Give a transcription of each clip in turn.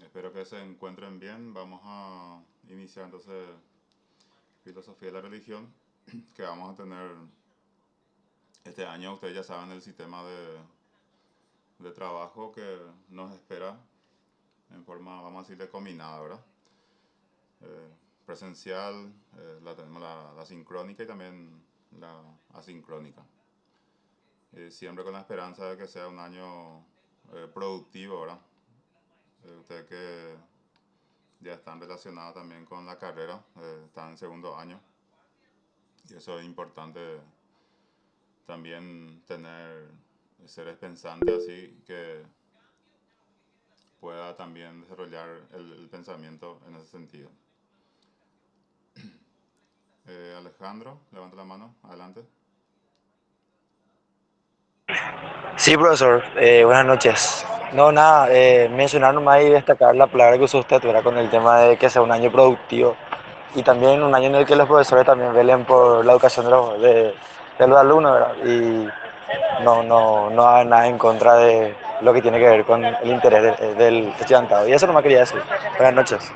Espero que se encuentren bien. Vamos a iniciar entonces filosofía de la religión que vamos a tener este año. Ustedes ya saben el sistema de trabajo que nos espera en forma, vamos a decir, de combinada, ¿verdad? Eh, Presencial, tenemos la sincrónica y también la asincrónica. Siempre con la esperanza de que sea un año productivo, ¿verdad? Ustedes que ya están relacionados también con la carrera, están en segundo año. Y eso es importante también tener seres pensantes así que pueda también desarrollar el pensamiento en ese sentido. Alejandro, levanta la mano, adelante. Sí, profesor, buenas noches. No, nada, mencionar nomás y destacar la palabra que usó usted, ¿verdad? Con el tema de que sea un año productivo y también un año en el que los profesores también velen por la educación de los alumnos, ¿verdad? Y no hagan nada en contra de lo que tiene que ver con el interés del estudiantado. Y eso nomás quería decir. Buenas noches.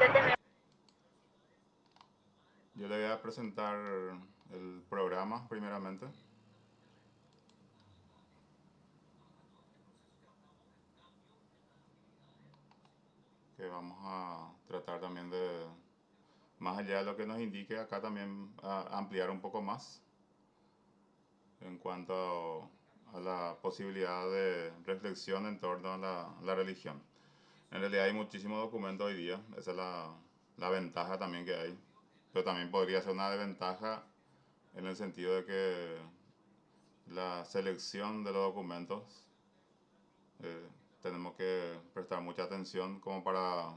Yo le voy a presentar el programa primeramente. Que vamos a tratar también de, más allá de lo que nos indique acá, también a ampliar un poco más en cuanto a la posibilidad de reflexión en torno a la religión. En realidad hay muchísimos documentos hoy día, esa es la ventaja también que hay, pero también podría ser una desventaja en el sentido de que la selección de los documentos eh, tenemos que prestar mucha atención como para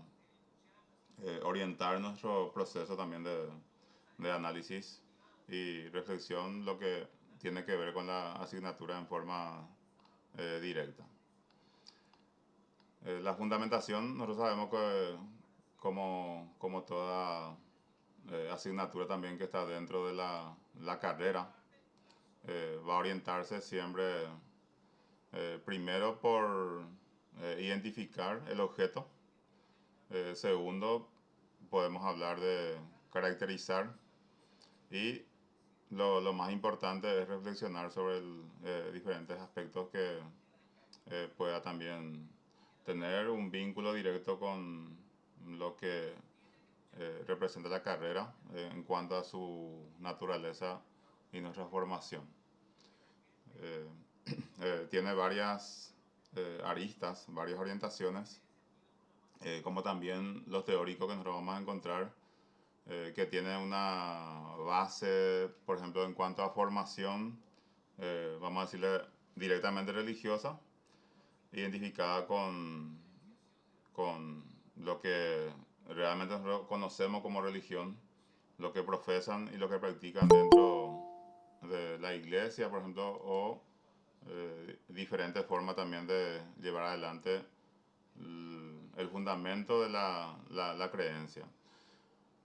orientar nuestro proceso también de análisis y reflexión, lo que tiene que ver con la asignatura en forma directa. La fundamentación, nosotros sabemos que como toda asignatura también que está dentro de la carrera, va a orientarse siempre primero por identificar el objeto. Segundo, podemos hablar de caracterizar y lo más importante es reflexionar sobre diferentes aspectos que pueda también tener un vínculo directo con lo que representa la carrera en cuanto a su naturaleza y nuestra formación. Eh, Tiene varias aristas, varias orientaciones, como también los teóricos que nosotros vamos a encontrar, que tiene una base, por ejemplo, en cuanto a formación, vamos a decirle directamente religiosa, identificada con lo que realmente nosotros conocemos como religión, lo que profesan y lo que practican dentro de la iglesia, por ejemplo, o diferentes formas también de llevar adelante el fundamento de la creencia.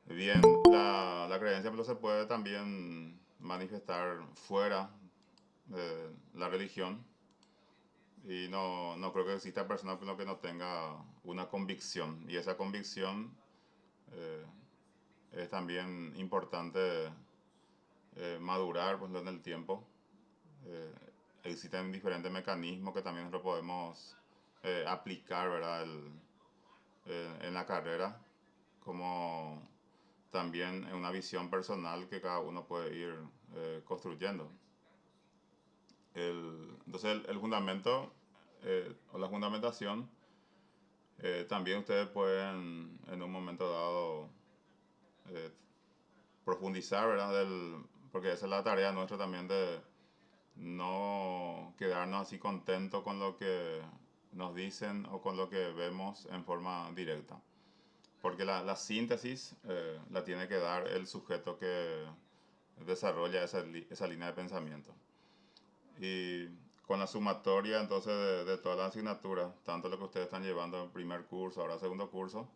Bien, la creencia se puede también manifestar fuera de la religión y no creo que exista persona que no tenga una convicción y esa convicción eh, es también importante madurar pues, en el tiempo. Eh, Existen diferentes mecanismos que también nosotros podemos aplicar, ¿verdad? En la carrera, como también en una visión personal que cada uno puede ir construyendo. Entonces el fundamento o la fundamentación, también ustedes pueden en un momento dado eh, profundizar, ¿verdad? Porque esa es la tarea nuestra también de no quedarnos así contentos con lo que nos dicen o con lo que vemos en forma directa. Porque la síntesis la tiene que dar el sujeto que desarrolla esa línea de pensamiento. Y con la sumatoria entonces de todas las asignaturas, tanto lo que ustedes están llevando en primer curso, ahora segundo curso,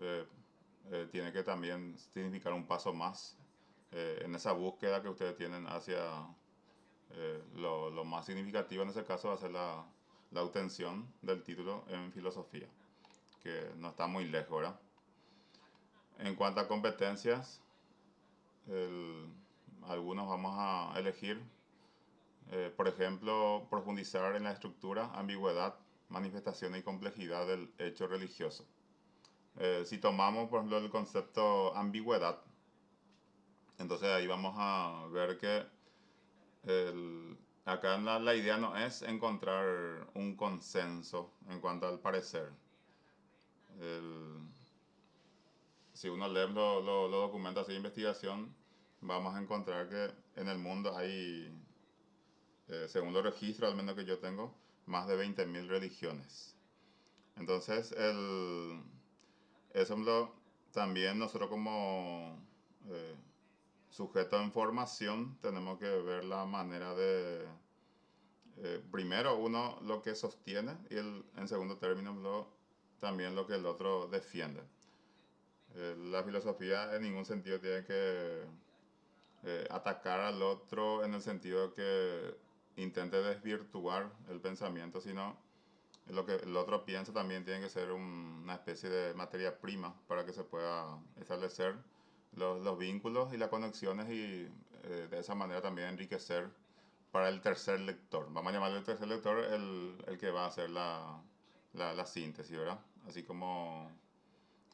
eh, tiene que también significar un paso más en esa búsqueda que ustedes tienen hacia lo más significativo en ese caso va a ser la obtención del título en filosofía, que no está muy lejos, ¿verdad? En cuanto a competencias, el- algunos vamos a elegir, por ejemplo, profundizar en la estructura, ambigüedad, manifestación y complejidad del hecho religioso. Si tomamos, por ejemplo, el concepto ambigüedad, entonces ahí vamos a ver que acá la idea no es encontrar un consenso en cuanto al parecer. El- si uno lee los documentos de investigación, vamos a encontrar que en el mundo hay, según los registros al menos que yo tengo, más de 20.000 religiones. Entonces, eso también nosotros como eh, sujeto en formación tenemos que ver la manera de, primero uno lo que sostiene y en segundo término también lo que el otro defiende. La filosofía en ningún sentido tiene que atacar al otro en el sentido de que intente desvirtuar el pensamiento, sino lo que el otro piensa también tiene que ser una especie de materia prima para que se pueda establecer los vínculos y las conexiones y de esa manera también enriquecer para el tercer lector. Vamos a llamarle el tercer lector el que va a hacer la síntesis, ¿verdad? Así como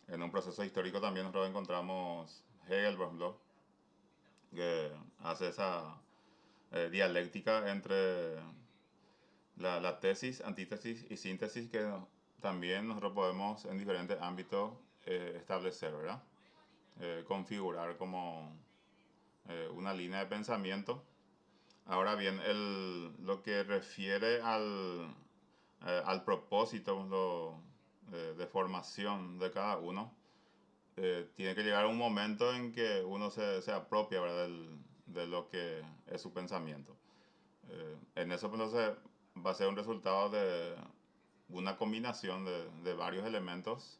en un proceso histórico también nosotros encontramos Hegel, por ejemplo, que hace esa dialéctica entre la tesis, antítesis y síntesis que también nosotros podemos en diferentes ámbitos establecer, ¿verdad? Configurar como una línea de pensamiento. Ahora bien, lo que refiere al propósito de formación de cada uno, tiene que llegar un momento en que uno se apropia, ¿verdad? De lo que es su pensamiento. En eso pues, entonces va a ser un resultado de una combinación de varios elementos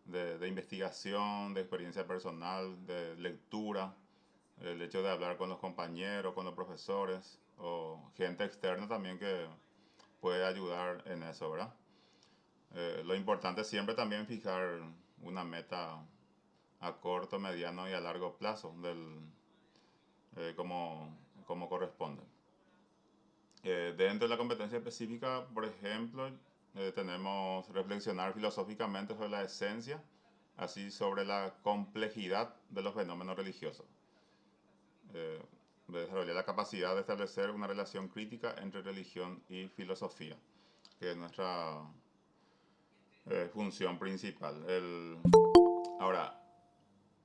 de investigación, de experiencia personal, de lectura, el hecho de hablar con los compañeros, con los profesores o gente externa también que puede ayudar en eso, ¿verdad? Lo importante es siempre también fijar una meta a corto, mediano y a largo plazo como corresponde. Dentro de la competencia específica, por ejemplo, tenemos reflexionar filosóficamente sobre la esencia, así sobre la complejidad de los fenómenos religiosos. Eh, Desarrollar la capacidad de establecer una relación crítica entre religión y filosofía, que es nuestra función principal. Ahora,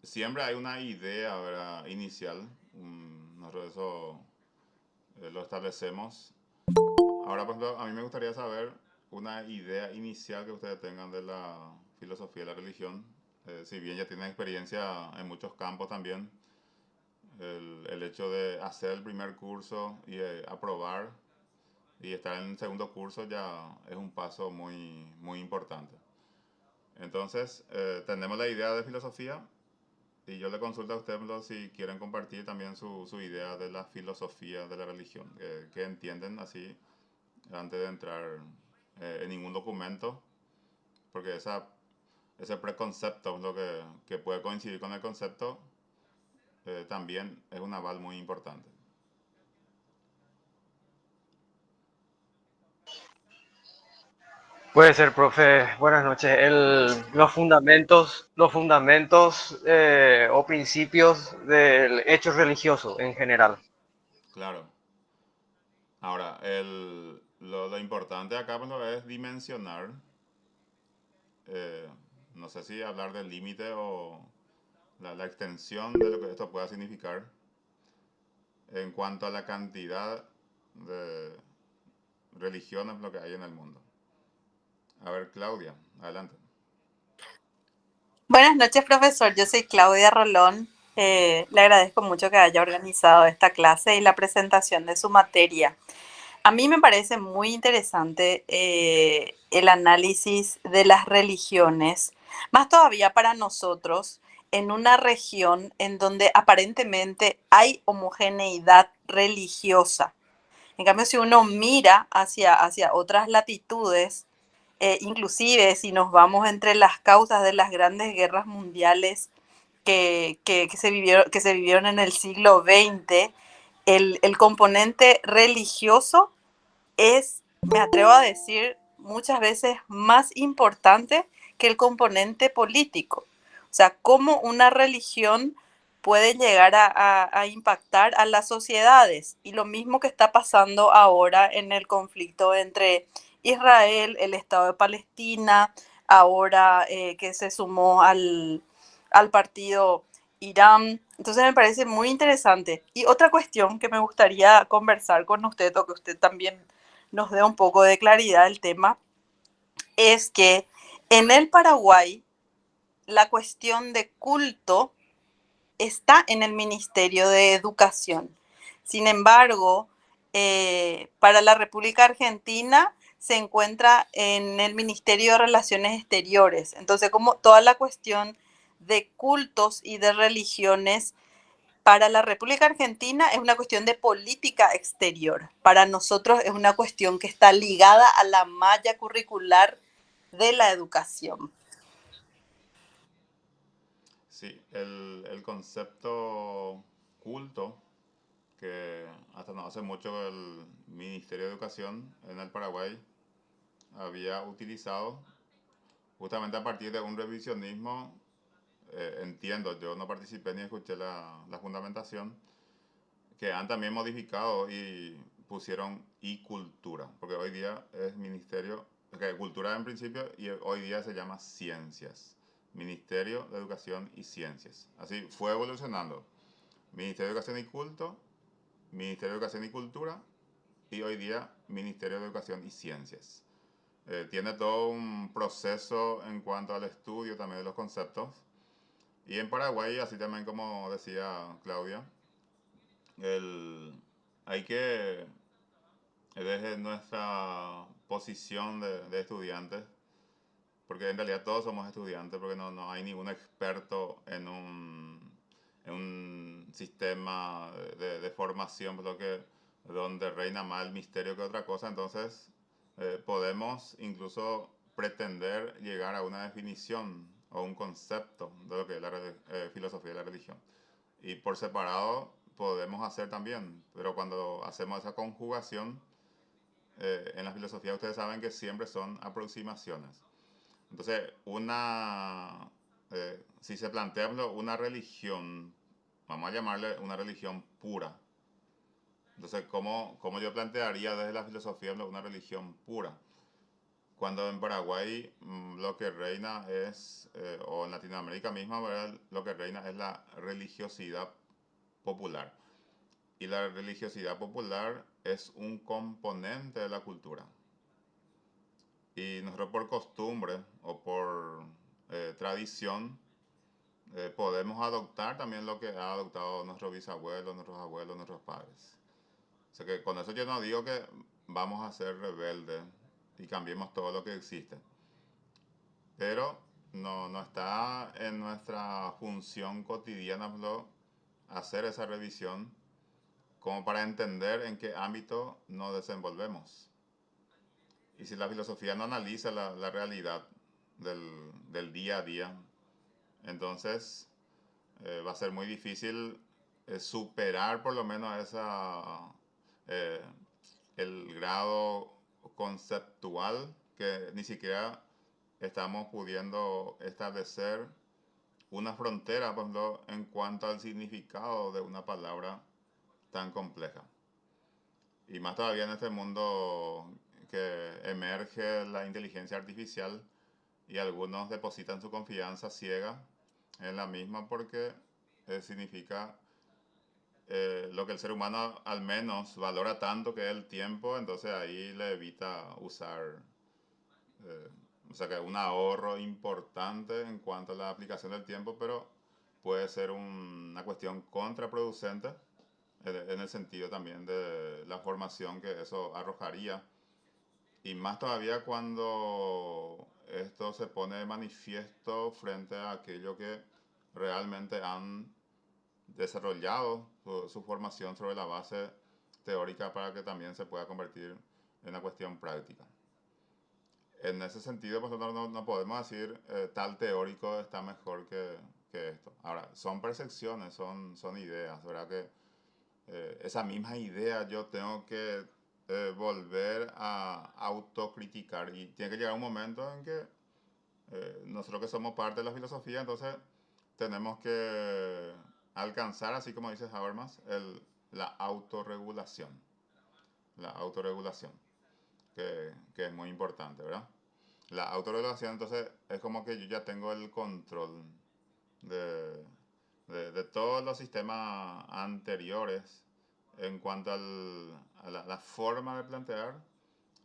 siempre hay una idea, ¿verdad? Inicial, nosotros eso lo establecemos. Ahora, por ejemplo, a mí me gustaría saber una idea inicial que ustedes tengan de la filosofía de la religión. Si bien ya tienen experiencia en muchos campos también, el hecho de hacer el primer curso y aprobar y estar en el segundo curso ya es un paso muy, muy importante. Entonces, tenemos la idea de filosofía y yo le consulto a ustedes si quieren compartir también su idea de la filosofía de la religión, que entienden así antes de entrar en ningún documento, porque ese preconcepto, lo que puede coincidir con el concepto, también es un aval muy importante. Puede ser, profe. Buenas noches. Los fundamentos o principios del hecho religioso en general. Claro. Ahora, lo importante acá bueno, es dimensionar, eh, no sé si hablar del límite o la extensión de lo que esto pueda significar en cuanto a la cantidad de religiones lo que hay en el mundo. A ver, Claudia, adelante. Buenas noches, profesor. Yo soy Claudia Rolón. Le agradezco mucho que haya organizado esta clase y la presentación de su materia. A mí me parece muy interesante el análisis de las religiones, más todavía para nosotros, en una región en donde aparentemente hay homogeneidad religiosa. En cambio, si uno mira hacia otras latitudes, inclusive si nos vamos entre las causas de las grandes guerras mundiales que se vivieron en el siglo XX, el componente religioso es, me atrevo a decir, muchas veces más importante que el componente político. O sea, cómo una religión puede llegar a impactar a las sociedades. Y lo mismo que está pasando ahora en el conflicto entre Israel, el Estado de Palestina, ahora que se sumó al partido Irán. Entonces me parece muy interesante. Y otra cuestión que me gustaría conversar con usted, o que usted también nos dé un poco de claridad al tema, es que en el Paraguay la cuestión de culto está en el Ministerio de Educación. Sin embargo, para la República Argentina se encuentra en el Ministerio de Relaciones Exteriores. Entonces, como toda la cuestión de cultos y de religiones para la República Argentina es una cuestión de política exterior. Para nosotros es una cuestión que está ligada a la malla curricular de la educación. Sí, el concepto culto que hasta no hace mucho el Ministerio de Educación en el Paraguay había utilizado justamente a partir de un revisionismo, entiendo, yo no participé ni escuché la fundamentación, que han también modificado y pusieron y cultura, porque hoy día es ministerio, okay, cultura en principio y hoy día se llama ciencias, Ministerio de Educación y Ciencias. Así fue evolucionando, Ministerio de Educación y Culto, Ministerio de Educación y Cultura y hoy día Ministerio de Educación y Ciencias. Tiene todo un proceso en cuanto al estudio también de los conceptos. Y en Paraguay, así también como decía Claudia, el, hay que, desde nuestra posición de estudiantes, porque en realidad todos somos estudiantes, porque no hay ningún experto en un sistema de formación, por lo que, donde reina más el misterio que otra cosa, entonces podemos incluso pretender llegar a una definición o un concepto de lo que es la filosofía de la religión. Y por separado podemos hacer también, pero cuando hacemos esa conjugación, en la filosofía ustedes saben que siempre son aproximaciones. Entonces, si se plantea una religión, vamos a llamarle una religión pura. Entonces, ¿cómo yo plantearía desde la filosofía una religión pura? Cuando en Paraguay lo que reina es, o en Latinoamérica misma, ¿verdad? Lo que reina es la religiosidad popular. Y la religiosidad popular es un componente de la cultura. Y nosotros por costumbre o por tradición podemos adoptar también lo que ha adoptado nuestros bisabuelos, nuestros abuelos, nuestros padres. O sea que con eso yo no digo que vamos a ser rebeldes y cambiemos todo lo que existe. Pero no está en nuestra función cotidiana hacer esa revisión como para entender en qué ámbito nos desenvolvemos. Y si la filosofía no analiza la realidad del día a día, entonces va a ser muy difícil superar por lo menos eh, el grado conceptual que ni siquiera estamos pudiendo establecer una frontera, por ejemplo, en cuanto al significado de una palabra tan compleja. Y más todavía en este mundo que emerge la inteligencia artificial y algunos depositan su confianza ciega en la misma porque significa lo que el ser humano al menos valora tanto que es el tiempo, entonces ahí le evita usar, eh, o sea que un ahorro importante en cuanto a la aplicación del tiempo, pero puede ser una cuestión contraproducente en el sentido también de la formación que eso arrojaría. Y más todavía cuando esto se pone de manifiesto frente a aquello que realmente han desarrollado su formación sobre la base teórica para que también se pueda convertir en una cuestión práctica. En ese sentido, pues no podemos decir tal teórico está mejor que esto. Ahora, son percepciones, son ideas, ¿verdad? Que esa misma idea yo tengo que volver a autocriticar y tiene que llegar un momento en que nosotros que somos parte de la filosofía, entonces tenemos que alcanzar, así como dice Habermas, la autorregulación. La autorregulación, que es muy importante, ¿verdad? La autorregulación, entonces, es como que yo ya tengo el control de, de todos los sistemas anteriores en cuanto a la forma de plantear.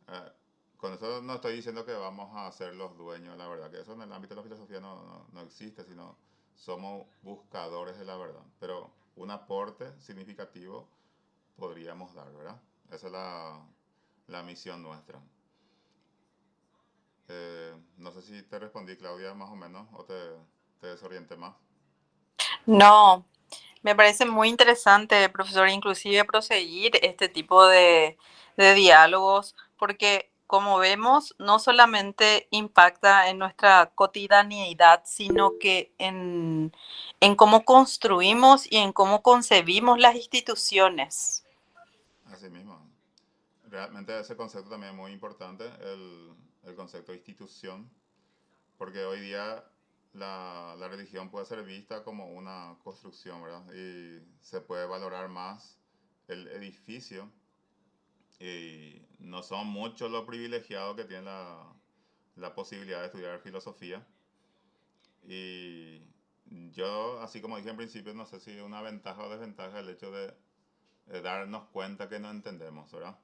eh, con eso no estoy diciendo que vamos a ser los dueños de la verdad, que eso en el ámbito de la filosofía no existe, sino somos buscadores de la verdad. Pero un aporte significativo podríamos dar, ¿verdad? Esa es la misión nuestra. No sé si te respondí, Claudia, más o menos, o te desorienté más. No, me parece muy interesante, profesor, inclusive proseguir este tipo de diálogos, porque como vemos, no solamente impacta en nuestra cotidianidad, sino que en cómo construimos y en cómo concebimos las instituciones. Así mismo. Realmente ese concepto también es muy importante, el concepto de institución, porque hoy día la religión puede ser vista como una construcción, ¿verdad? Y se puede valorar más el edificio y no son muchos los privilegiados que tienen la posibilidad de estudiar filosofía. Y yo, así como dije en principio, no sé si es una ventaja o desventaja el hecho de darnos cuenta que no entendemos, ¿verdad?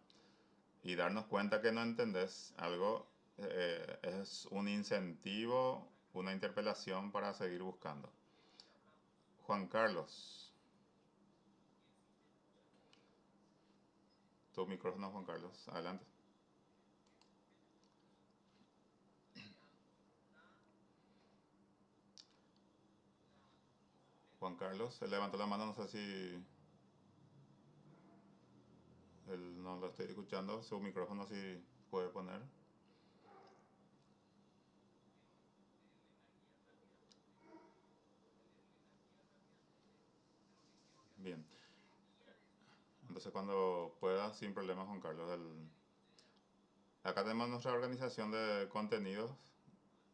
Y darnos cuenta que no entendés algo es un incentivo, una interpelación para seguir buscando. Juan Carlos, tu micrófono, Juan Carlos, adelante. Juan Carlos, se levantó la mano, no sé si él no lo estoy escuchando, su micrófono si puede poner. Bien, entonces cuando pueda, sin problemas, Juan Carlos. Acá tenemos nuestra organización de contenidos.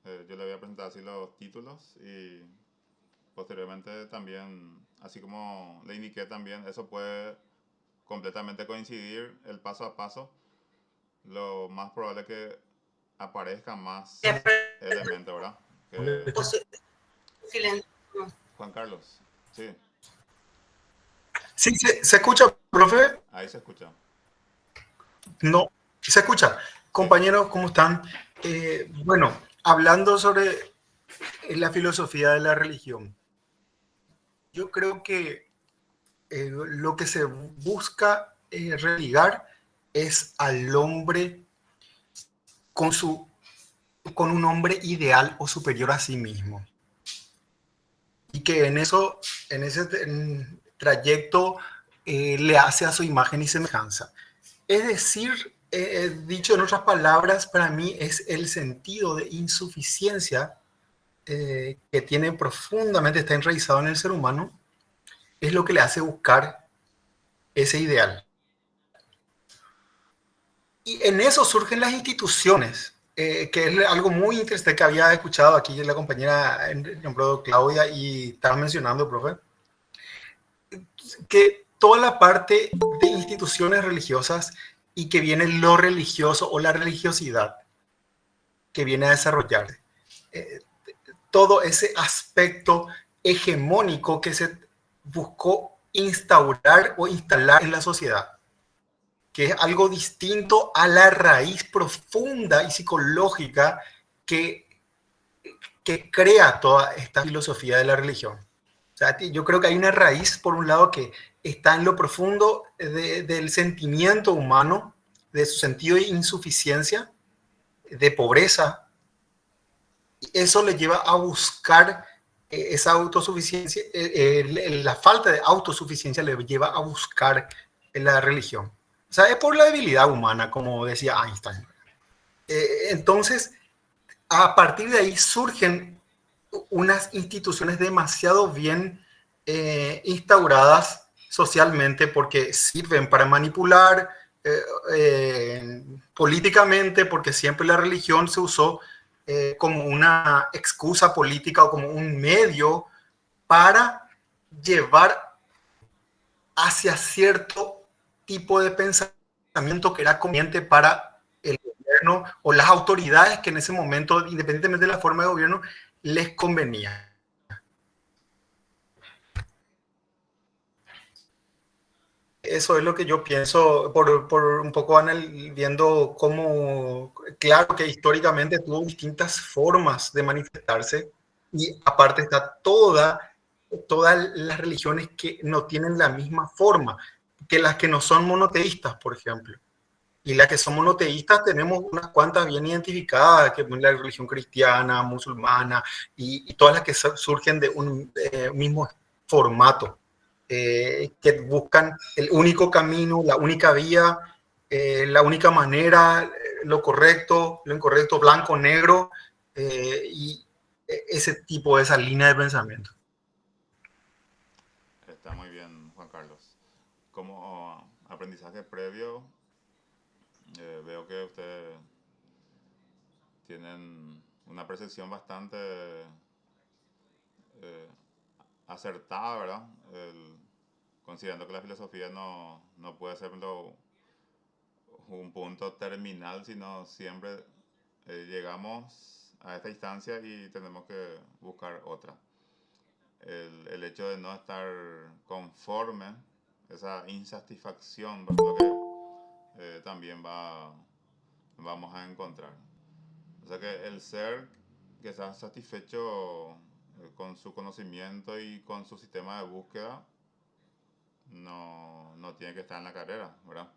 Yo le voy a presentar así los títulos y posteriormente también, así como le indiqué también, eso puede completamente coincidir el paso a paso. Lo más probable es que aparezcan más elementos, ¿verdad? Que Silencio. Juan Carlos, sí, Sí, se escucha, profe. ahí se escucha. No, se escucha. Sí, Compañeros, ¿cómo están? Bueno, hablando sobre la filosofía de la religión, yo creo que lo que se busca religar es al hombre con, con un hombre ideal o superior a sí mismo. Y que en ese trayecto le hace a su imagen y semejanza. Es decir, dicho en otras palabras, para mí es el sentido de insuficiencia que tiene profundamente, está enraizado en el ser humano, es lo que le hace buscar ese ideal. Y en eso surgen las instituciones, que es algo muy interesante que había escuchado aquí la compañera en nombre Claudia y estaba mencionando, profe, que toda la parte de instituciones religiosas y que viene lo religioso o la religiosidad que viene a desarrollar. Eh, Todo ese aspecto hegemónico que se buscó instaurar o instalar en la sociedad, que es algo distinto a la raíz profunda y psicológica que, que crea toda esta filosofía de la religión. O sea, yo creo que hay una raíz, por un lado, que está en lo profundo del sentimiento humano, de su sentido de insuficiencia, de pobreza. Eso le lleva a buscar esa autosuficiencia, la falta de autosuficiencia le lleva a buscar la religión. O sea, es por la debilidad humana, como decía Einstein. Entonces, a partir de ahí surgen unas instituciones demasiado bien instauradas socialmente porque sirven para manipular políticamente, porque siempre la religión se usó como una excusa política o como un medio para llevar hacia cierto tipo de pensamiento que era conveniente para el gobierno o las autoridades que en ese momento, independientemente de la forma de gobierno, les convenía. Eso es lo que yo pienso por un poco viendo cómo, claro que históricamente tuvo distintas formas de manifestarse y aparte está todas las religiones que no tienen la misma forma que las que no son monoteístas, por ejemplo. Y las que son monoteístas tenemos unas cuantas bien identificadas, que es la religión cristiana, musulmana y todas las que surgen de un mismo formato, que buscan el único camino, la única vía, la única manera, lo correcto, lo incorrecto, blanco, negro, y ese tipo, esa línea de pensamiento. Está muy bien, Juan Carlos. Como aprendizaje previo, veo que ustedes tienen una percepción bastante eh, acertada, ¿verdad? Considerando que la filosofía no puede ser un punto terminal, sino siempre llegamos a esta instancia y tenemos que buscar otra. El hecho de no estar conforme, esa insatisfacción, por ejemplo, que también vamos a encontrar. O sea que el ser que está satisfecho con su conocimiento y con su sistema de búsqueda no tiene que estar en la carrera, ¿verdad?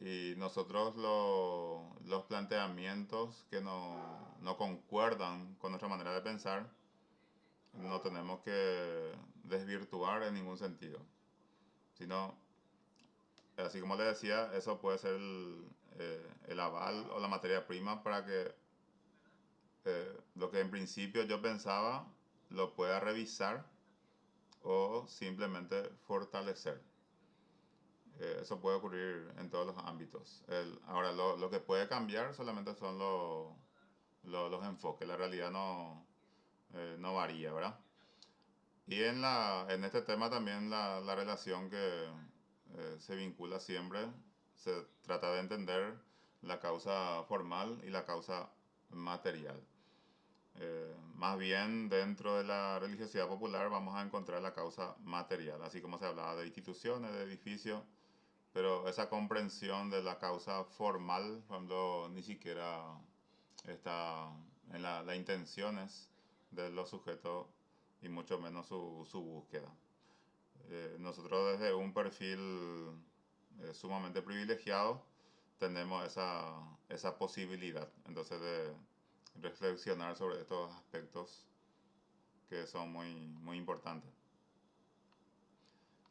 Y nosotros los planteamientos que no concuerdan con nuestra manera de pensar, no tenemos que desvirtuar en ningún sentido, sino, así como le decía, eso puede ser el aval o la materia prima para que lo que en principio yo pensaba lo pueda revisar o simplemente fortalecer. Eso puede ocurrir en todos los ámbitos. Ahora, lo que puede cambiar solamente son los enfoques. La realidad no varía, ¿verdad? Y en este tema también la relación que se vincula siempre, se trata de entender la causa formal y la causa material. Más bien dentro de la religiosidad popular vamos a encontrar la causa material, así como se hablaba de instituciones, de edificios, pero esa comprensión de la causa formal, cuando ni siquiera está en las intenciones de los sujetos y mucho menos su búsqueda. Nosotros desde un perfil sumamente privilegiado tenemos esa posibilidad entonces de reflexionar sobre estos aspectos que son muy importantes.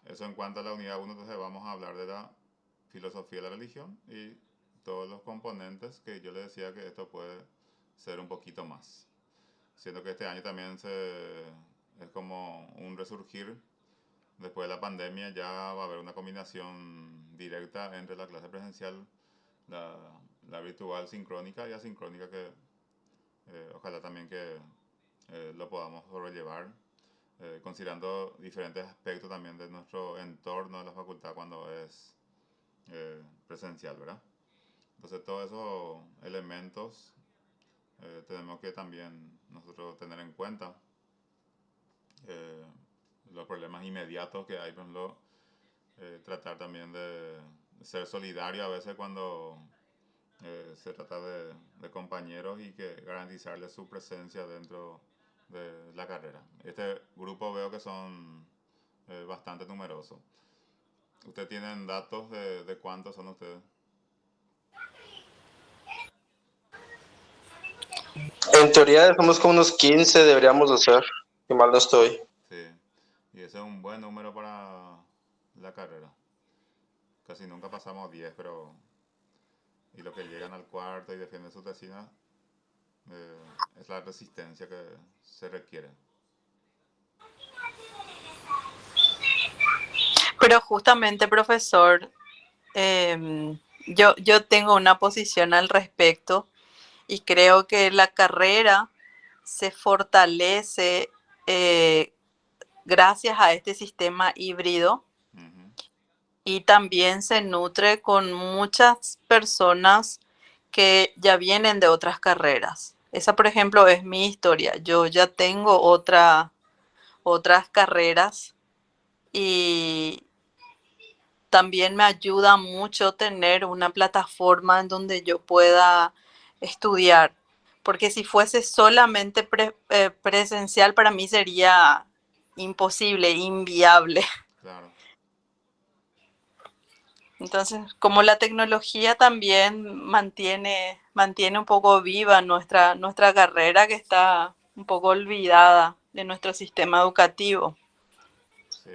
Eso en cuanto a la unidad 1, entonces vamos a hablar de la filosofía de la religión y todos los componentes que yo le decía que esto puede ser un poquito más. Siendo que este año también es como un resurgir. Después de la pandemia ya va a haber una combinación directa entre la clase presencial, la virtual sincrónica y asincrónica que ojalá también que lo podamos sobrellevar, considerando diferentes aspectos también de nuestro entorno de la facultad cuando es presencial, ¿verdad? Entonces todos esos elementos tenemos que también nosotros tener en cuenta. Eh, los problemas inmediatos que hay, por ejemplo, tratar también de ser solidario a veces cuando se trata de compañeros y que garantizarles su presencia dentro de la carrera. Este grupo veo que son bastante numerosos. ¿Ustedes tienen datos de cuántos son ustedes? En teoría somos como unos 15, deberíamos de ser, si mal no estoy. Sí, y ese es un buen número para la carrera. Casi nunca pasamos 10, pero y los que llegan al cuarto y defienden su tesina, es la resistencia que se requiere. Pero justamente, profesor, yo tengo una posición al respecto y creo que la carrera se fortalece eh, gracias a este sistema híbrido Ujú. y también se nutre con muchas personas que ya vienen de otras carreras. Esa, por ejemplo, es mi historia. Yo ya tengo otras carreras y también me ayuda mucho tener una plataforma en donde yo pueda estudiar, porque si fuese solamente presencial para mí sería imposible, inviable. Claro, Entonces, como la tecnología también mantiene un poco viva nuestra carrera que está un poco olvidada de nuestro sistema educativo. sí.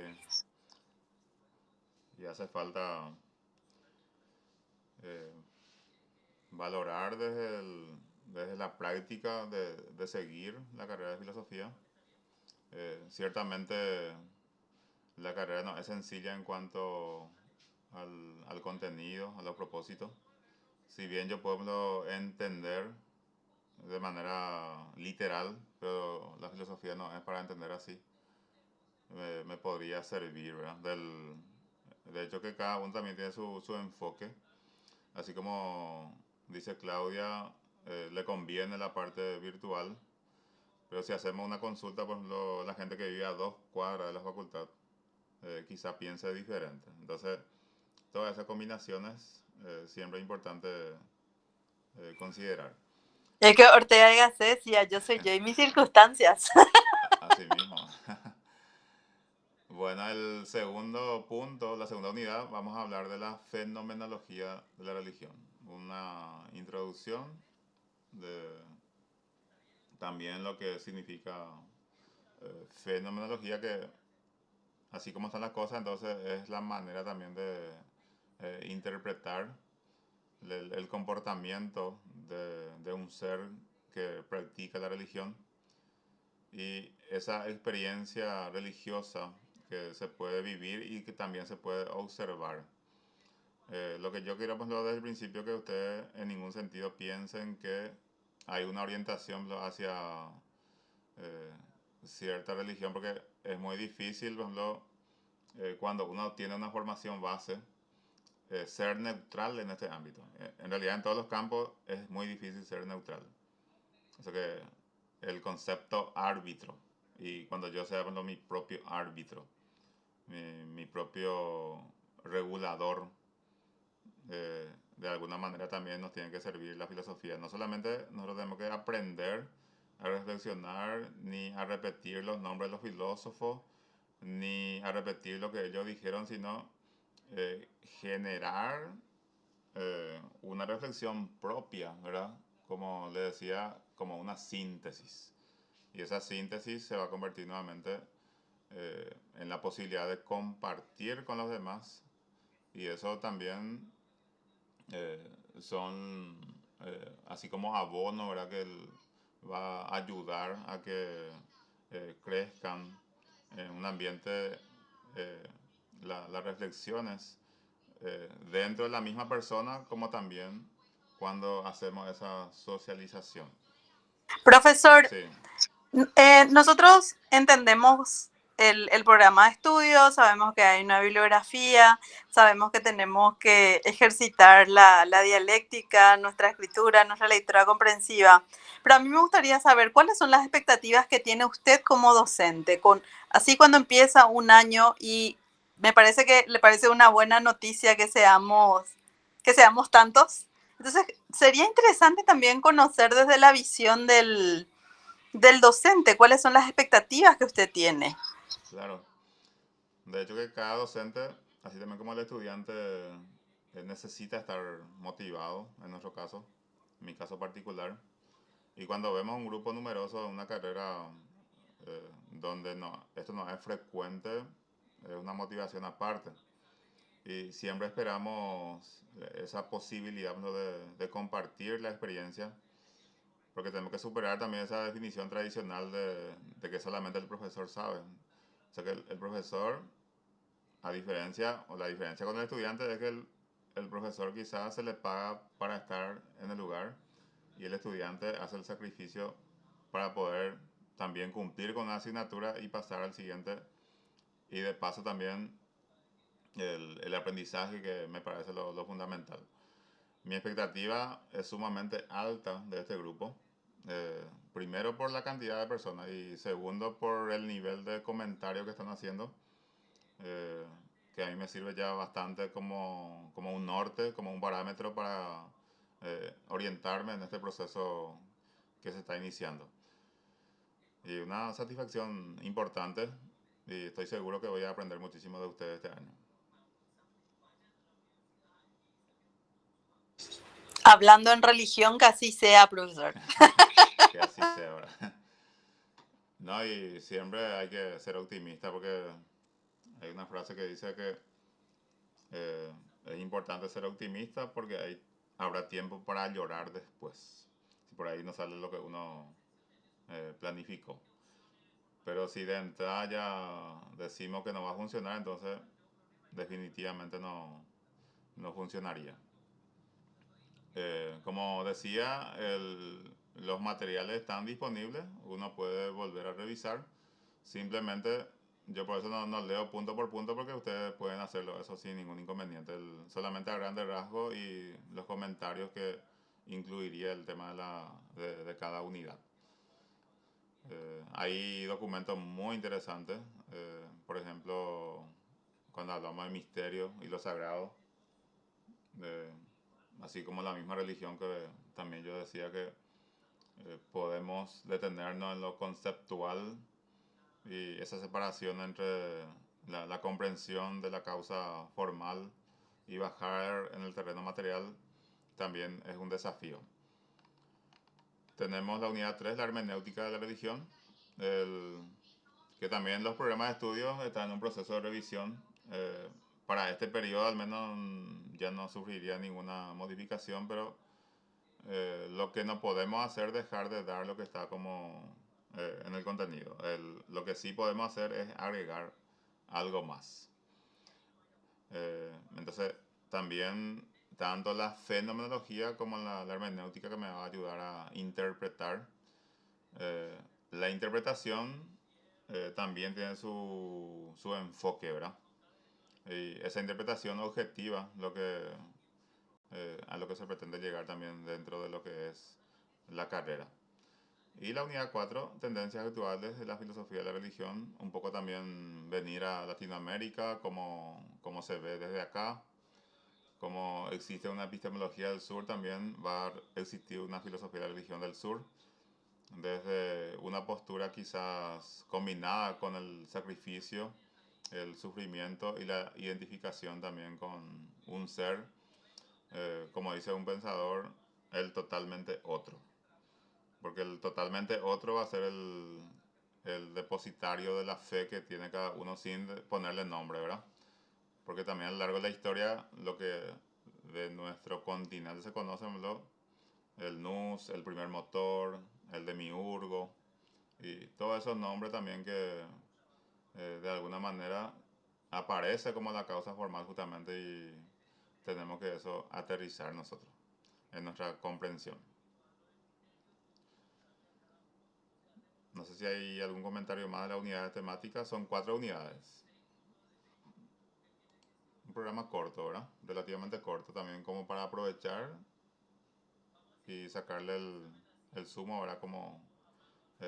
Y hace falta eh, valorar desde la práctica de seguir la carrera de filosofía. Ciertamente la carrera no es sencilla en cuanto al contenido, a los propósitos. Si bien yo puedo entender de manera literal, pero la filosofía no es para entender así, me podría servir, ¿verdad? De hecho que cada uno también tiene su enfoque, así como dice Claudia, le conviene la parte virtual, pero si hacemos una consulta, por ejemplo, la gente que vive a 2 cuadras de la facultad, quizá piense diferente. Entonces, todas esas combinaciones siempre es importante considerar. Es que Ortega y Gasset decía, yo soy yo y mis circunstancias. Así mismo. Bueno, el segundo punto, la segunda unidad, vamos a hablar de la fenomenología de la religión. Una introducción de también lo que significa fenomenología, que así como están las cosas, entonces es la manera también de interpretar el comportamiento de un ser que practica la religión y esa experiencia religiosa que se puede vivir y que también se puede observar. Lo que yo quiero pues, desde el principio, que ustedes en ningún sentido piensen que hay una orientación hacia eh, cierta religión, porque es muy difícil, por ejemplo, cuando uno tiene una formación base, ser neutral en este ámbito. En realidad en todos los campos es muy difícil ser neutral. Eso que el concepto árbitro, y cuando yo sea, por ejemplo, mi propio árbitro, mi propio regulador, de alguna manera también nos tiene que servir la filosofía. No solamente nosotros tenemos que aprender a reflexionar, ni a repetir los nombres de los filósofos, ni a repetir lo que ellos dijeron, sino generar una reflexión propia, ¿verdad? Como le decía, como una síntesis. Y esa síntesis se va a convertir nuevamente en la posibilidad de compartir con los demás. Y eso también son así como abono, ¿verdad? Que va a ayudar a que crezcan en un ambiente las reflexiones dentro de la misma persona, como también cuando hacemos esa socialización. Profesor, Sí, nosotros entendemos el programa de estudio, sabemos que hay una bibliografía, sabemos que tenemos que ejercitar la dialéctica, nuestra escritura, nuestra lectura comprensiva, pero a mí me gustaría saber cuáles son las expectativas que tiene usted como docente, así cuando empieza un año y me parece que le parece una buena noticia que seamos tantos. Entonces, sería interesante también conocer desde la visión del docente, ¿cuáles son las expectativas que usted tiene? claro. De hecho que cada docente, así también como el estudiante, necesita estar motivado, en nuestro caso, en mi caso particular. Y cuando vemos un grupo numeroso en una carrera donde no, esto no es frecuente, es una motivación aparte. Y siempre esperamos esa posibilidad, ¿no?, de compartir la experiencia, porque tenemos que superar también esa definición tradicional de que solamente el profesor sabe. O sea que el profesor, a diferencia, o la diferencia con el estudiante es que el profesor quizás se le paga para estar en el lugar y el estudiante hace el sacrificio para poder también cumplir con la asignatura y pasar al siguiente, y de paso también el aprendizaje, que me parece lo fundamental. Mi expectativa es sumamente alta de este grupo. Primero por la cantidad de personas y segundo por el nivel de comentario que están haciendo, eh, que a mí me sirve ya bastante como un norte, como un parámetro para orientarme en este proceso que se está iniciando. Y una satisfacción importante, y estoy seguro que voy a aprender muchísimo de ustedes este año. Hablando en religión, que así sea, profesor. Que así sea ahora. No, y siempre hay que ser optimista, porque hay una frase que dice que es importante ser optimista porque habrá tiempo para llorar después. Si por ahí no sale lo que uno planificó. Pero si de entrada ya decimos que no va a funcionar, entonces definitivamente no funcionaría. Como decía, los materiales están disponibles, uno puede volver a revisar. Simplemente yo por eso no leo punto por punto, porque ustedes pueden hacerlo eso sin ningún inconveniente. Solamente a grandes rasgos y los comentarios que incluiría el tema de cada unidad. Hay documentos muy interesantes, por ejemplo, cuando hablamos de misterio y lo sagrado, así como la misma religión, que también yo decía que podemos detenernos en lo conceptual y esa separación entre la comprensión de la causa formal y bajar en el terreno material también es un desafío. Tenemos la unidad 3, la hermenéutica de la religión, que también los programas de estudios están en un proceso de revisión. Para este periodo al menos ya no sufriría ninguna modificación, pero lo que no podemos hacer es dejar de dar lo que está como en el contenido. Lo que sí podemos hacer es agregar algo más. Entonces, también tanto la fenomenología como la hermenéutica, que me va a ayudar a interpretar. La interpretación también tiene su enfoque, ¿verdad? Y esa interpretación objetiva, a lo que se pretende llegar también dentro de lo que es la carrera. Y la unidad 4, tendencias actuales de la filosofía de la religión, un poco también venir a Latinoamérica, cómo se ve desde acá, como existe una epistemología del sur, también va a existir una filosofía de la religión del sur, desde una postura quizás combinada con el sacrificio, el sufrimiento y la identificación también con un ser, como dice un pensador, el totalmente otro. Porque el totalmente otro va a ser el depositario de la fe que tiene cada uno sin ponerle nombre, ¿verdad? Porque también a lo largo de la historia, lo que de nuestro continente se conoce, ¿no?, el Nus, el primer motor, el demiurgo, y todos esos nombres también que de alguna manera aparece como la causa formal justamente, y tenemos que eso aterrizar nosotros en nuestra comprensión. No sé si hay algún comentario más de la unidad temática. Son 4 unidades. Un programa corto, ¿verdad? Relativamente corto también, como para aprovechar y sacarle el zumo, ¿verdad? Como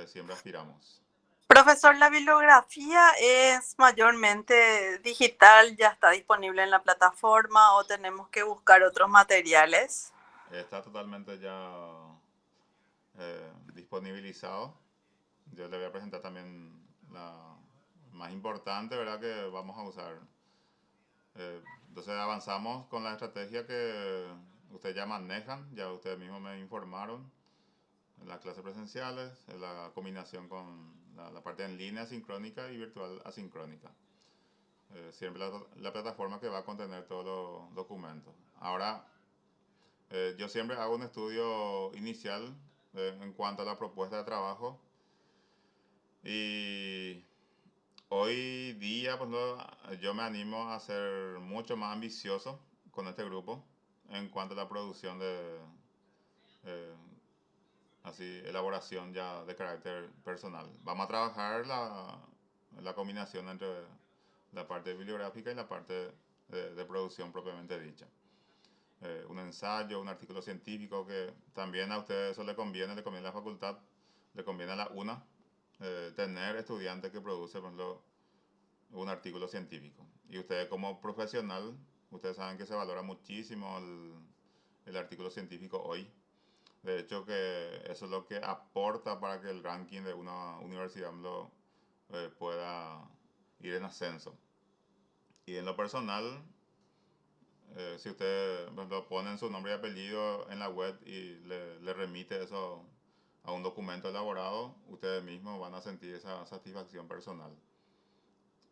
siempre aspiramos. Profesor, la bibliografía es mayormente digital, ya está disponible en la plataforma o tenemos que buscar otros materiales. Está totalmente ya disponibilizado. Yo le voy a presentar también la más importante, ¿verdad?, que vamos a usar. Entonces avanzamos con la estrategia que ustedes ya manejan, ya ustedes mismos me informaron, en las clases presenciales, en la combinación con la parte en línea sincrónica y virtual asincrónica. siempre la plataforma que va a contener todos los documentos. Ahora, yo siempre hago un estudio inicial en cuanto a la propuesta de trabajo y hoy día pues, yo me animo a ser mucho más ambicioso con este grupo en cuanto a la producción de eh, así elaboración ya de carácter personal. Vamos a trabajar la combinación entre la parte bibliográfica y la parte de producción propiamente dicha. Un ensayo, un artículo científico que también a ustedes eso le conviene a la facultad, le conviene a la UNA tener estudiantes que producen, por ejemplo, un artículo científico. Y ustedes como profesional, ustedes saben que se valora muchísimo el artículo científico hoy. De hecho, que eso es lo que aporta para que el ranking de una universidad pueda ir en ascenso. Y en lo personal, si usted por ejemplo, ponen su nombre y apellido en la web y le remite eso a un documento elaborado, ustedes mismos van a sentir esa satisfacción personal.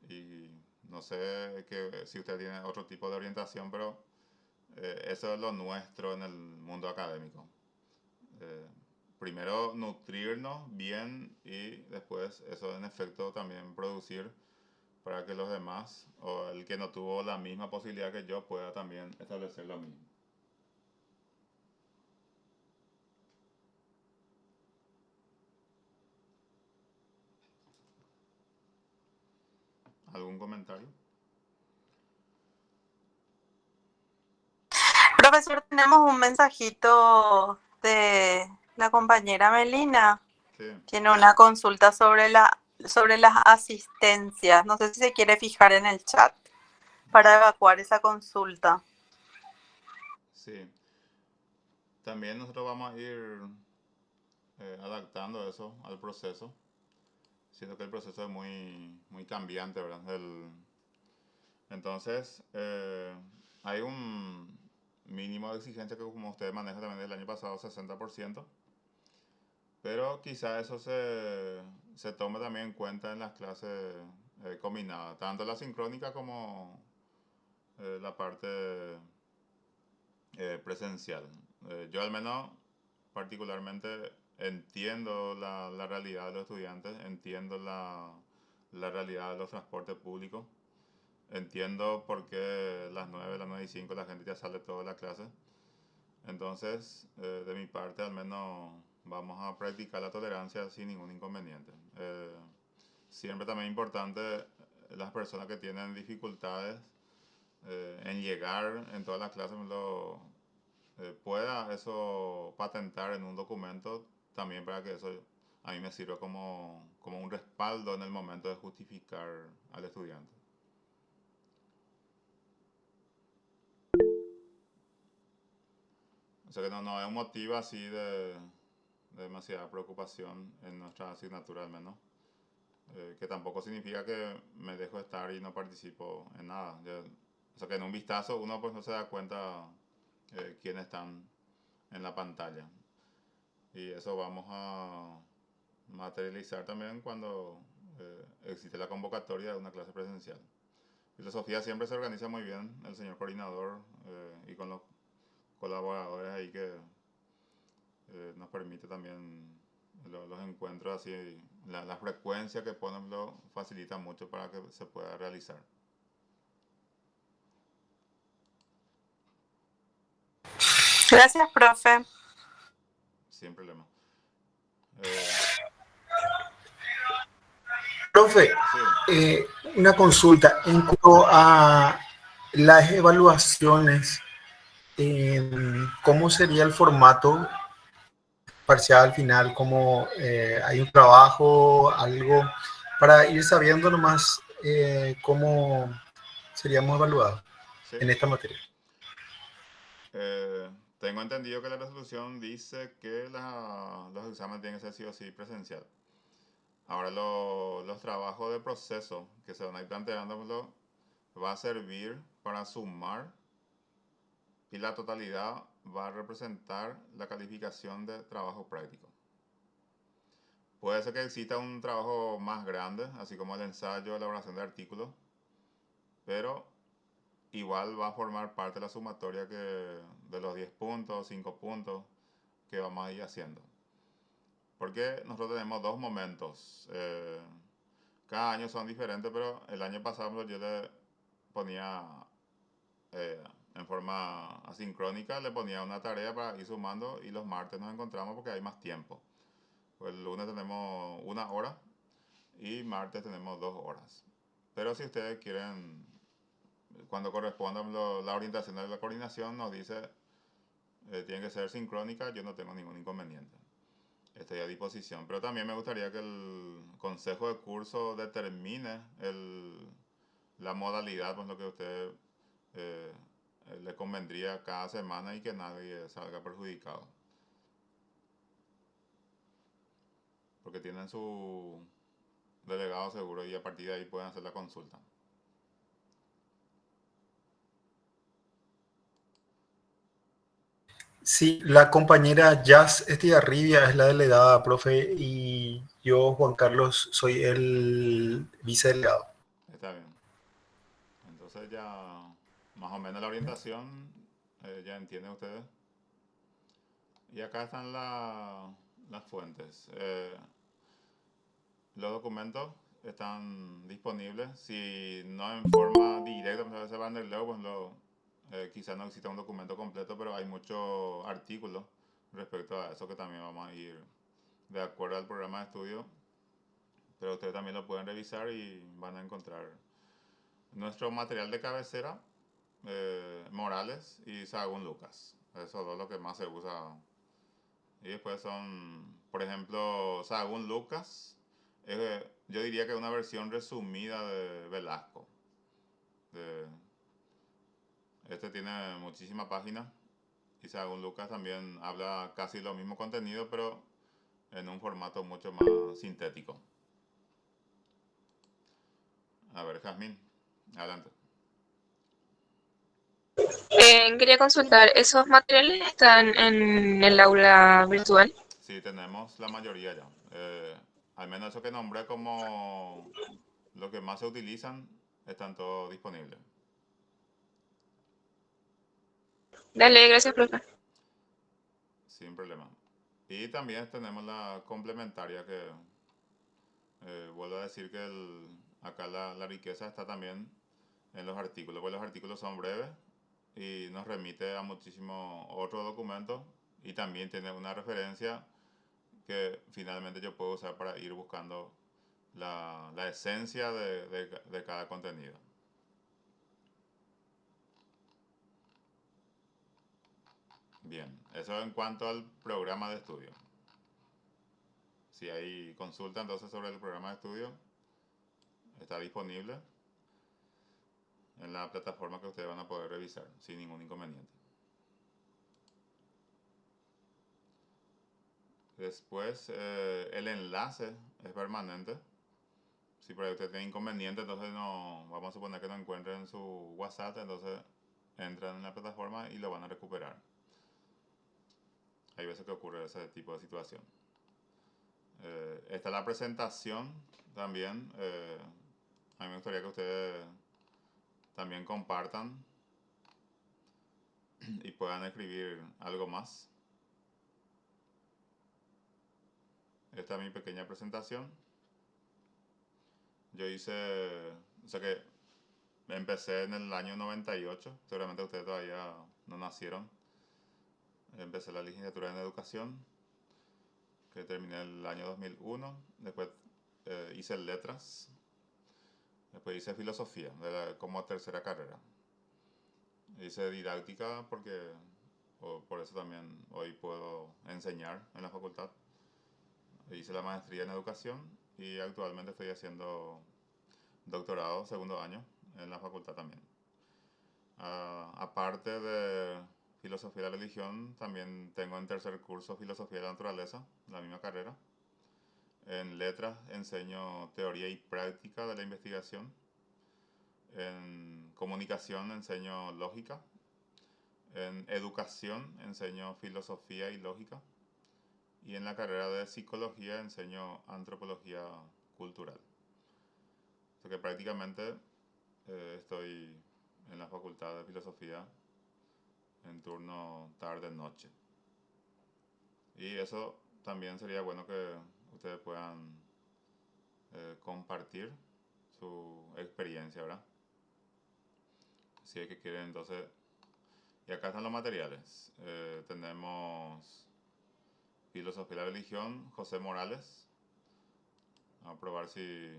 Y no sé si usted tiene otro tipo de orientación, pero eso es lo nuestro en el mundo académico. Primero nutrirnos bien y después eso en efecto también producir para que los demás o el que no tuvo la misma posibilidad que yo pueda también establecer lo mismo. ¿Algún comentario? Profesor, tenemos un mensajito de la compañera Melina. Sí. Tiene una consulta sobre las asistencias. No sé si se quiere fijar en el chat para evacuar esa consulta. Sí. También nosotros vamos a ir adaptando eso al proceso. Siento que el proceso es muy cambiante, ¿verdad? Entonces, hay un mínimo de exigencia que como ustedes manejan también del año pasado, 60%. Pero quizá eso se tome también en cuenta en las clases combinadas, tanto la sincrónica como la parte presencial. Yo al menos particularmente entiendo la realidad de los estudiantes, entiendo la realidad de los transportes públicos, entiendo por qué las 9 y 5 la gente ya sale toda la clase. Entonces, de mi parte al menos vamos a practicar la tolerancia sin ningún inconveniente. Siempre también es importante las personas que tienen dificultades en llegar en todas las clases pueda eso patentar en un documento también para que eso a mí me sirva como un respaldo en el momento de justificar al estudiante. O sea que no es un motivo así de demasiada preocupación en nuestra asignatura al menos. Que tampoco significa que me dejo estar y no participo en nada. O sea que en un vistazo uno pues no se da cuenta quiénes están en la pantalla. Y eso vamos a materializar también cuando existe la convocatoria de una clase presencial. Filosofía siempre se organiza muy bien, el señor coordinador y con los colaboradores ahí que nos permite también los encuentros así, la frecuencia que ponen lo facilita mucho para que se pueda realizar. Gracias, profe. Sin problema. Profe, Sí. una consulta en cuanto a las evaluaciones, ¿cómo sería el formato parcial final? ¿Cómo hay un trabajo, algo, para ir sabiendo nomás cómo seríamos evaluados Sí. en esta materia? Tengo entendido que la resolución dice que los exámenes tienen que ser sí o sí presencial. Ahora los trabajos de proceso que se van a ir planteando va a servir para sumar y la totalidad va a representar la calificación de trabajo práctico. Puede ser que exista un trabajo más grande, así como el ensayo, elaboración de artículos, pero igual va a formar parte de la sumatoria de los 10 puntos, 5 puntos que vamos a ir haciendo. Porque nosotros tenemos dos momentos. Cada año son diferentes, pero el año pasado yo le ponía en forma asincrónica, le ponía una tarea para ir sumando y los martes nos encontramos porque hay más tiempo. Pues el lunes tenemos 1 hora y martes tenemos 2 horas. Pero si ustedes quieren, cuando corresponda la orientación de la coordinación, nos dice tiene que ser sincrónica, yo no tengo ningún inconveniente. Estoy a disposición. Pero también me gustaría que el consejo de curso determine la modalidad, pues lo que a usted le convendría cada semana y que nadie salga perjudicado. Porque tienen su delegado seguro y a partir de ahí pueden hacer la consulta. Sí, la compañera Jazz Estigarribia es la delegada, profe, y yo, Juan Carlos, soy el vicedelegado. Está bien. Entonces ya más o menos la orientación ya entienden ustedes. Y acá están las fuentes. Los documentos están disponibles. Si no en forma directa, muchas veces van del pues quizás no exista un documento completo, pero hay muchos artículos respecto a eso que también vamos a ir de acuerdo al programa de estudio. Pero ustedes también lo pueden revisar y van a encontrar nuestro material de cabecera, Morales y Sahagún Lucas. Esos dos lo que más se usa. Y después son, por ejemplo, Sahagún Lucas. Yo diría que es una versión resumida de Velasco. Este tiene muchísimas páginas. Y Sahagún Lucas también habla casi lo mismo contenido, pero en un formato mucho más sintético. A ver, Jazmín, adelante. Quería consultar, ¿esos materiales están en el aula virtual? Sí, tenemos la mayoría ya. Al menos eso que nombré como lo que más se utilizan, están todos disponibles. Dale, gracias, profe. Sin problema. Y también tenemos la complementaria que vuelvo a decir que acá la riqueza está también en los artículos, porque los artículos son breves y nos remite a muchísimos otros documentos y también tiene una referencia que finalmente yo puedo usar para ir buscando la esencia de cada contenido. Bien, eso en cuanto al programa de estudio. Si hay consulta entonces sobre el programa de estudio, está disponible en la plataforma que ustedes van a poder revisar sin ningún inconveniente. Después, el enlace es permanente. Si por ahí usted tiene inconveniente, entonces no, vamos a suponer que no encuentren su WhatsApp, entonces entran en la plataforma y lo van a recuperar. Hay veces que ocurre ese tipo de situación. Está la presentación también. A mí me gustaría que ustedes también compartan y puedan escribir algo más. Esta es mi pequeña presentación. Yo o sea que empecé en el año 98, seguramente ustedes todavía no nacieron. Empecé la licenciatura en educación, que terminé el año 2001. Después hice letras. Después hice filosofía como tercera carrera. Hice didáctica porque por eso también hoy puedo enseñar en la facultad. Hice la maestría en educación y actualmente estoy haciendo doctorado, segundo año, en la facultad también. Aparte de filosofía de la religión, también tengo en tercer curso filosofía de la naturaleza, la misma carrera. En letras enseño teoría y práctica de la investigación. En comunicación enseño lógica. En educación enseño filosofía y lógica. Y en la carrera de psicología enseño antropología cultural. O sea que prácticamente estoy en la Facultad de Filosofía en turno tarde-noche. Y eso también sería bueno que ustedes puedan compartir su experiencia, ¿verdad? Si es que quieren, entonces. Y acá están los materiales. Tenemos Filosofía y la Religión, José Morales. Vamos a probar si.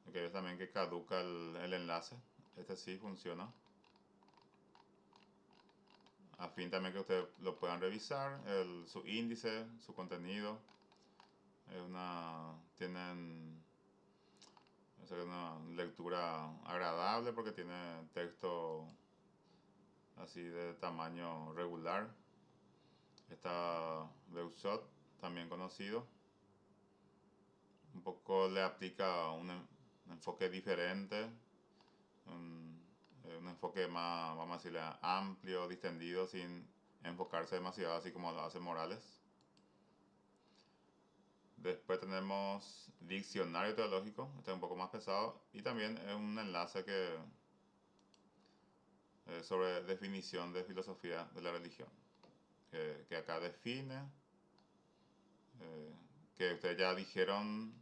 Aquí ves también que caduca el enlace. Este sí funciona. A fin también que ustedes lo puedan revisar. Su índice, su contenido. Es una lectura agradable porque tiene texto así de tamaño regular. Está Beuchot, también conocido. Un poco le aplica un enfoque diferente, un enfoque más, vamos a decirle, amplio, distendido, sin enfocarse demasiado, así como lo hace Morales. Después tenemos Diccionario Teológico, este es un poco más pesado, y también es un enlace sobre definición de filosofía de la religión, que acá define, que ustedes ya dijeron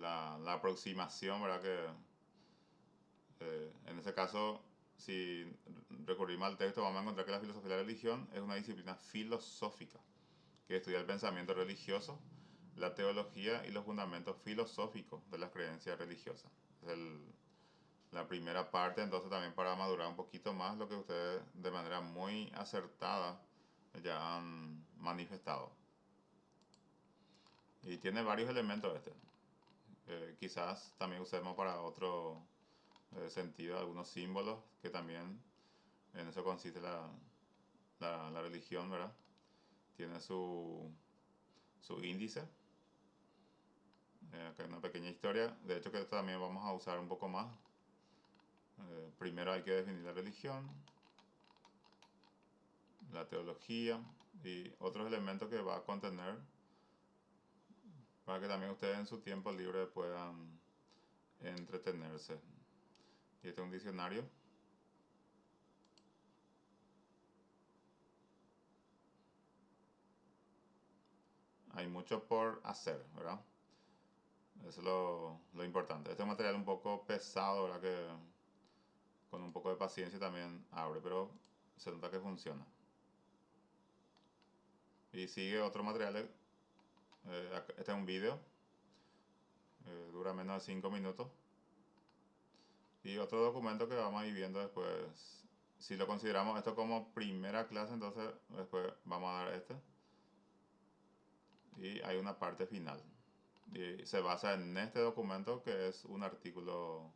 la aproximación, ¿verdad? Que en ese caso, si recurrimos al texto, vamos a encontrar que la filosofía de la religión es una disciplina filosófica que estudia el pensamiento religioso, la teología y los fundamentos filosóficos de las creencias religiosas. Es la primera parte, entonces también para madurar un poquito más lo que ustedes de manera muy acertada ya han manifestado. Y tiene varios elementos este. Quizás también usemos para otro sentido algunos símbolos que también en eso consiste la religión, ¿verdad? Tiene su índice. Acá hay una pequeña historia. De hecho que esto también vamos a usar un poco más. Primero hay que definir la religión, la teología y otros elementos que va a contener para que también ustedes en su tiempo libre puedan entretenerse. Y este es un diccionario. Hay mucho por hacer, ¿verdad? Eso es lo importante. Este es un material un poco pesado, ¿verdad? Que con un poco de paciencia también abre, pero se nota que funciona. Y sigue otro material. Este es un video. Dura menos de 5 minutos. Y otro documento que vamos a ir viendo después. Si lo consideramos esto como primera clase, entonces después vamos a dar este. Y hay una parte final. Y se basa en este documento que es un artículo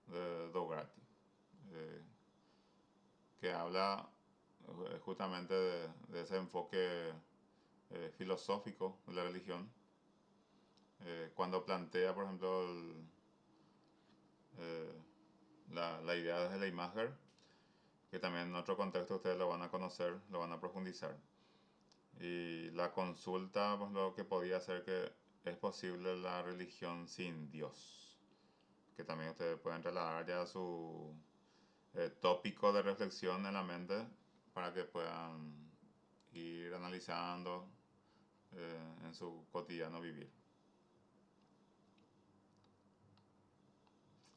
de Dougherty, que habla justamente de ese enfoque filosófico de la religión, cuando plantea, por ejemplo, la idea de Schleiermacher, que también en otro contexto ustedes lo van a conocer, lo van a profundizar. Y la consulta, pues, lo que podía ser que es posible la religión sin Dios, que también ustedes pueden trasladar ya su tópico de reflexión en la mente para que puedan ir analizando en su cotidiano vivir.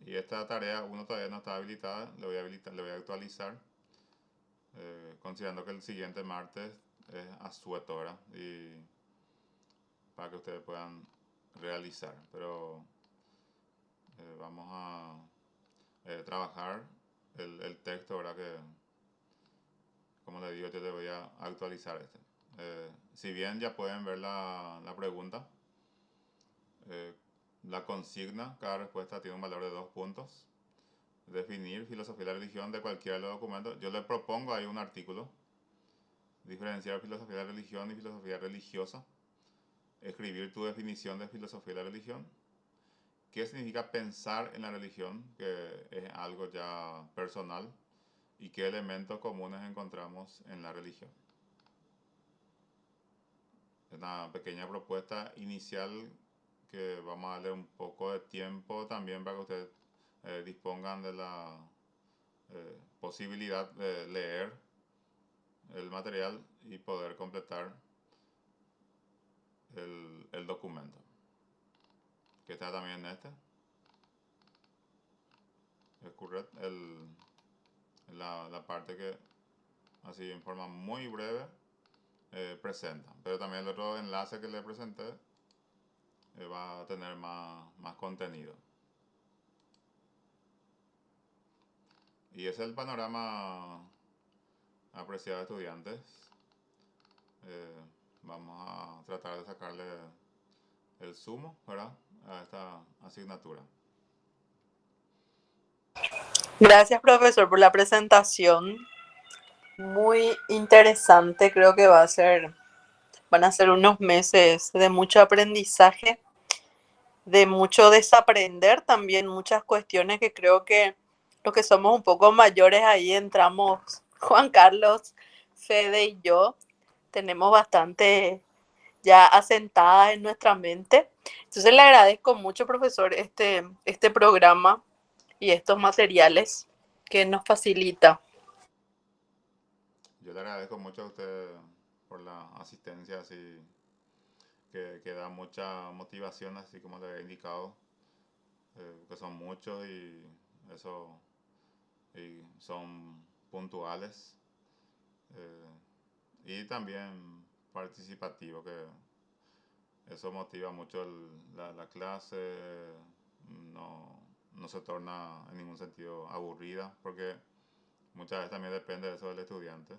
Y esta tarea uno todavía no está habilitada, le voy a actualizar, considerando que el siguiente martes es asueto, ¿verdad? Y para que ustedes puedan realizar. Pero vamos a trabajar el texto, ¿verdad? Que, como les digo, yo le voy a actualizar este. Si bien ya pueden ver la pregunta, la consigna, cada respuesta tiene un valor de 2 puntos. Definir filosofía y la religión de cualquiera de los documentos. Yo le propongo ahí un artículo. Diferenciar filosofía de la religión y filosofía religiosa. Escribir tu definición de filosofía y la religión. ¿Qué significa pensar en la religión? Que es algo ya personal. ¿Y qué elementos comunes encontramos en la religión? Es una pequeña propuesta inicial que vamos a darle un poco de tiempo también para que ustedes dispongan de la posibilidad de leer el material y poder completar el documento, que está también en este. Es correcto, la parte que así en forma muy breve presenta, pero también el otro enlace que le presenté va a tener más contenido. Y ese es el panorama, apreciados estudiantes. Vamos a tratar de sacarle el sumo, ¿verdad?, a esta asignatura. Gracias, profesor, por la presentación. Muy interesante, creo que van a ser unos meses de mucho aprendizaje, de mucho desaprender también, muchas cuestiones que creo que los que somos un poco mayores ahí entramos, Juan Carlos, Fede y yo, tenemos bastante ya asentadas en nuestra mente. Entonces le agradezco mucho, profesor, este programa y estos materiales que nos facilita. Yo le agradezco mucho a usted por la asistencia, así que da mucha motivación, así como le he indicado, que son muchos y eso y son puntuales, y también participativo, que eso motiva mucho la clase, no se torna en ningún sentido aburrida, porque muchas veces también depende de eso del estudiante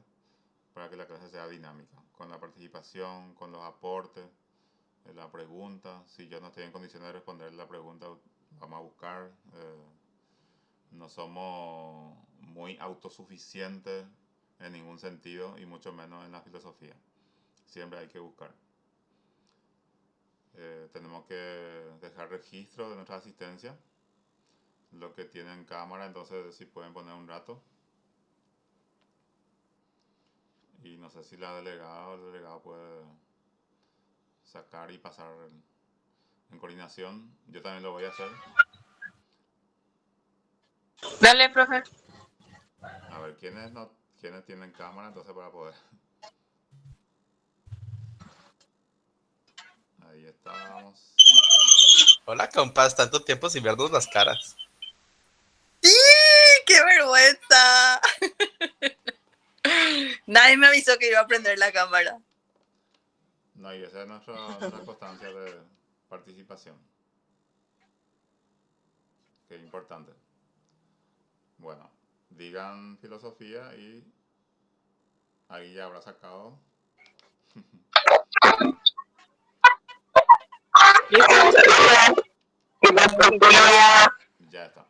para que la clase sea dinámica, con la participación, con los aportes, la pregunta. Si yo no estoy en condiciones de responder la pregunta, vamos a buscar. No somos muy autosuficientes en ningún sentido, y mucho menos en la filosofía. Siempre hay que buscar. Tenemos que dejar registro de nuestra asistencia, lo que tienen cámara, entonces si pueden poner un rato. Y no sé si la delegada o el delegado puede sacar y pasar en coordinación. Yo también lo voy a hacer. Dale, profe. A ver, ¿quiénes tienen cámara? Entonces para poder. Ahí estamos. Hola, compas, tanto tiempo sin vernos las caras. ¡Sí! ¡Qué vergüenza! Nadie me avisó que iba a prender la cámara. No, y esa es nuestra constancia de participación. Que es importante. Bueno, digan filosofía y ahí ya habrá sacado. Ya está.